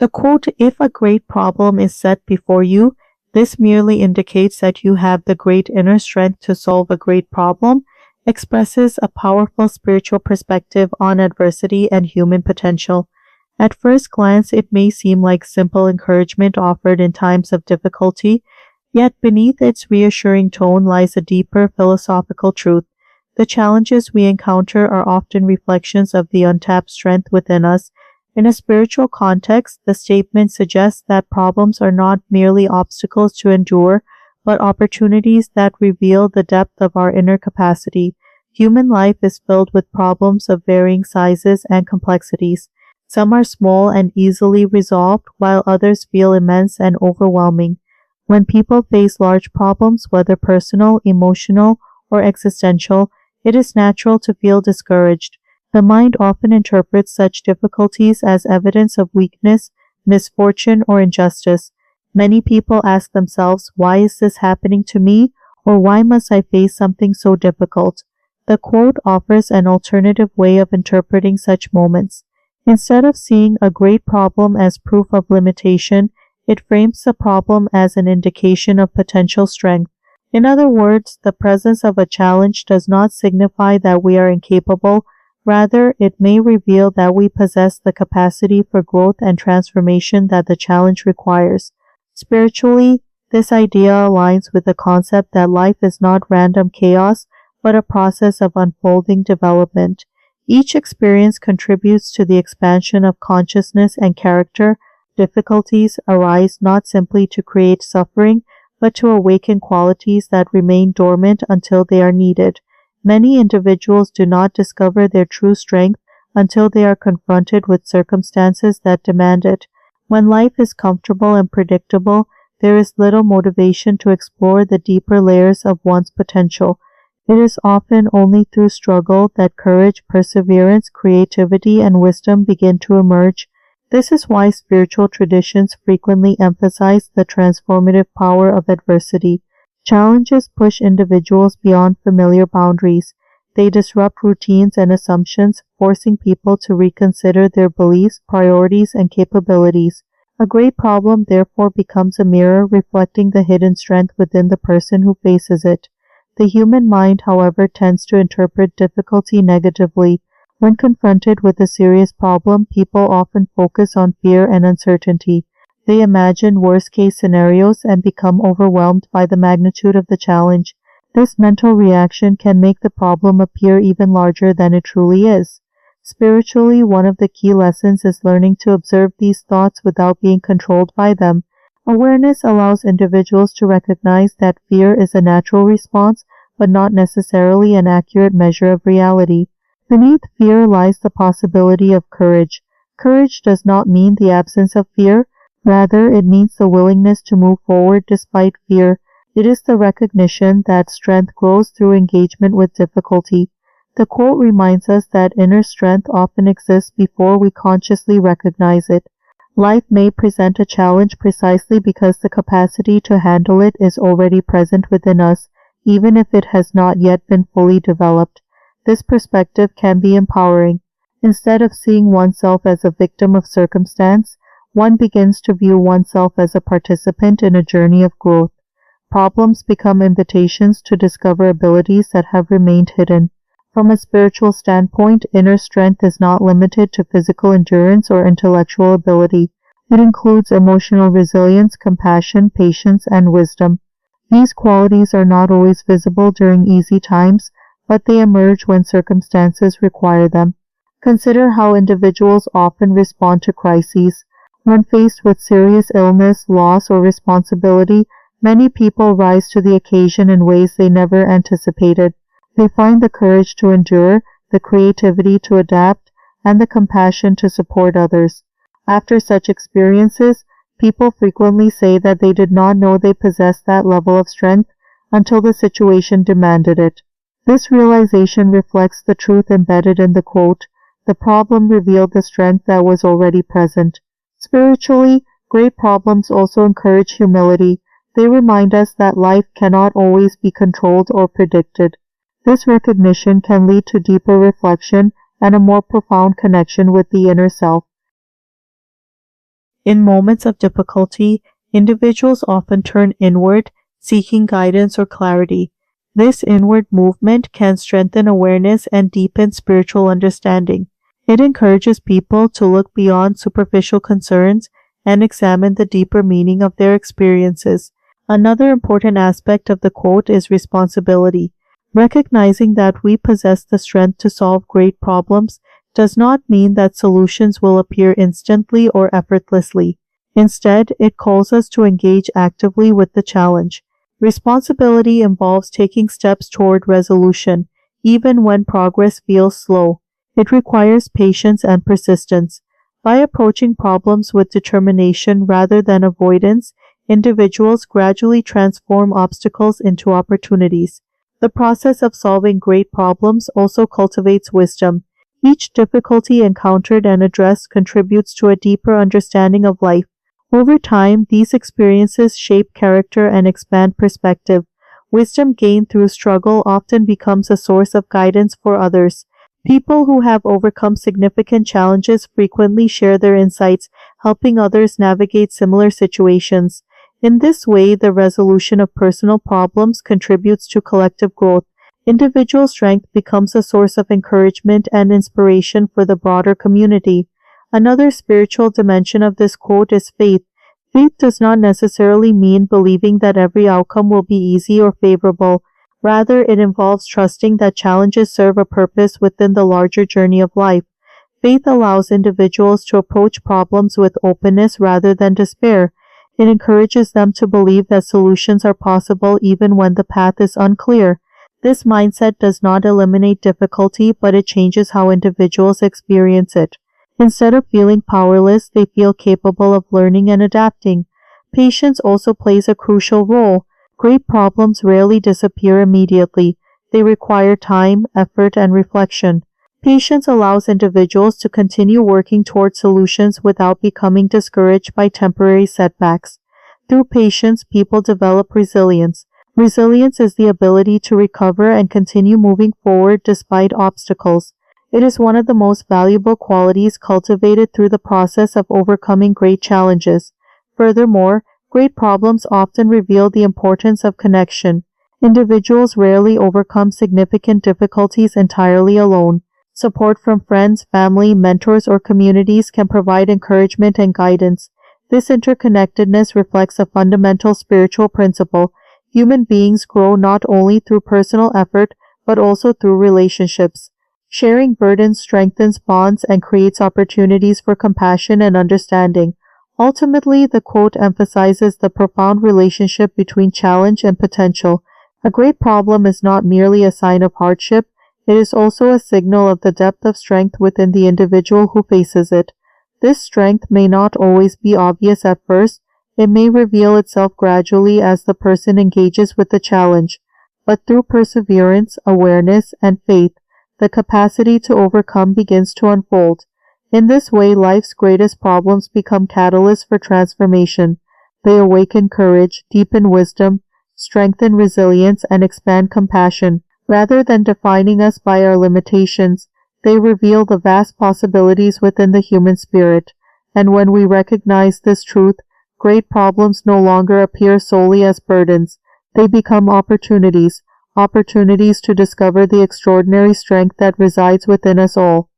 The quote, "If a great problem is set before you, this merely indicates that you have the great inner strength to solve a great problem," expresses a powerful spiritual perspective on adversity and human potential. At first glance, it may seem like simple encouragement offered in times of difficulty, yet beneath its reassuring tone lies a deeper philosophical truth. The challenges we encounter are often reflections of the untapped strength within us. In a spiritual context, the statement suggests that problems are not merely obstacles to endure, but opportunities that reveal the depth of our inner capacity. Human life is filled with problems of varying sizes and complexities. Some are small and easily resolved, while others feel immense and overwhelming. When people face large problems, whether personal, emotional, or existential, it is natural to feel discouraged. The mind often interprets such difficulties as evidence of weakness, misfortune, or injustice. Many people ask themselves, "Why is this happening to me?" or "Why must I face something so difficult?" The quote offers an alternative way of interpreting such moments. Instead of seeing a great problem as proof of limitation, it frames the problem as an indication of potential strength. In other words, the presence of a challenge does not signify that we are incapable. Rather, it may reveal that we possess the capacity for growth and transformation that the challenge requires. Spiritually, this idea aligns with the concept that life is not random chaos, but a process of unfolding development. Each experience contributes to the expansion of consciousness and character. Difficulties arise not simply to create suffering, but to awaken qualities that remain dormant until they are needed. Many individuals do not discover their true strength until they are confronted with circumstances that demand it. When life is comfortable and predictable, there is little motivation to explore the deeper layers of one's potential. It is often only through struggle that courage, perseverance, creativity, and wisdom begin to emerge. This is why spiritual traditions frequently emphasize the transformative power of adversity. Challenges push individuals beyond familiar boundaries. They disrupt routines and assumptions, forcing people to reconsider their beliefs, priorities, and capabilities. A great problem therefore becomes a mirror reflecting the hidden strength within the person who faces it. The human mind, however, tends to interpret difficulty negatively. When confronted with a serious problem, people often focus on fear and uncertainty. They imagine worst-case scenarios and become overwhelmed by the magnitude of the challenge. This mental reaction can make the problem appear even larger than it truly is. Spiritually, one of the key lessons is learning to observe these thoughts without being controlled by them. Awareness allows individuals to recognize that fear is a natural response, but not necessarily an accurate measure of reality. Beneath fear lies the possibility of courage. Courage does not mean the absence of fear. Rather, it means the willingness to move forward despite fear. It is the recognition that strength grows through engagement with difficulty. The quote reminds us that inner strength often exists before we consciously recognize it. Life may present a challenge precisely because the capacity to handle it is already present within us, even if it has not yet been fully developed. This perspective can be empowering. Instead of seeing oneself as a victim of circumstance, one begins to view oneself as a participant in a journey of growth. Problems become invitations to discover abilities that have remained hidden. From a spiritual standpoint, inner strength is not limited to physical endurance or intellectual ability. It includes emotional resilience, compassion, patience, and wisdom. These qualities are not always visible during easy times, but they emerge when circumstances require them. Consider how individuals often respond to crises. When faced with serious illness, loss, or responsibility, many people rise to the occasion in ways they never anticipated. They find the courage to endure, the creativity to adapt, and the compassion to support others. After such experiences, people frequently say that they did not know they possessed that level of strength until the situation demanded it. This realization reflects the truth embedded in the quote, "The problem revealed the strength that was already present." Spiritually, great problems also encourage humility. They remind us that life cannot always be controlled or predicted. This recognition can lead to deeper reflection and a more profound connection with the inner self. In moments of difficulty, individuals often turn inward, seeking guidance or clarity. This inward movement can strengthen awareness and deepen spiritual understanding. It encourages people to look beyond superficial concerns and examine the deeper meaning of their experiences. Another important aspect of the quote is responsibility. Recognizing that we possess the strength to solve great problems does not mean that solutions will appear instantly or effortlessly. Instead, it calls us to engage actively with the challenge. Responsibility involves taking steps toward resolution, even when progress feels slow. It requires patience and persistence. By approaching problems with determination rather than avoidance, individuals gradually transform obstacles into opportunities. The process of solving great problems also cultivates wisdom. Each difficulty encountered and addressed contributes to a deeper understanding of life. Over time, these experiences shape character and expand perspective. Wisdom gained through struggle often becomes a source of guidance for others. People who have overcome significant challenges frequently share their insights, helping others navigate similar situations. In this way, the resolution of personal problems contributes to collective growth. Individual strength becomes a source of encouragement and inspiration for the broader community. Another spiritual dimension of this quote is faith. Faith does not necessarily mean believing that every outcome will be easy or favorable. Rather, it involves trusting that challenges serve a purpose within the larger journey of life. Faith allows individuals to approach problems with openness rather than despair. It encourages them to believe that solutions are possible even when the path is unclear. This mindset does not eliminate difficulty, but it changes how individuals experience it. Instead of feeling powerless, they feel capable of learning and adapting. Patience also plays a crucial role. Great problems rarely disappear immediately. They require time, effort, and reflection. Patience allows individuals to continue working toward solutions without becoming discouraged by temporary setbacks. Through patience, people develop resilience. Resilience is the ability to recover and continue moving forward despite obstacles. It is one of the most valuable qualities cultivated through the process of overcoming great challenges. Furthermore, great problems often reveal the importance of connection. Individuals rarely overcome significant difficulties entirely alone. Support from friends, family, mentors, or communities can provide encouragement and guidance. This interconnectedness reflects a fundamental spiritual principle. Human beings grow not only through personal effort, but also through relationships. Sharing burdens strengthens bonds and creates opportunities for compassion and understanding. Ultimately, the quote emphasizes the profound relationship between challenge and potential. A great problem is not merely a sign of hardship, it is also a signal of the depth of strength within the individual who faces it. This strength may not always be obvious at first, it may reveal itself gradually as the person engages with the challenge, but through perseverance, awareness, and faith, the capacity to overcome begins to unfold. In this way, life's greatest problems become catalysts for transformation. They awaken courage, deepen wisdom, strengthen resilience, and expand compassion. Rather than defining us by our limitations, they reveal the vast possibilities within the human spirit. And when we recognize this truth, great problems no longer appear solely as burdens. They become opportunities to discover the extraordinary strength that resides within us all.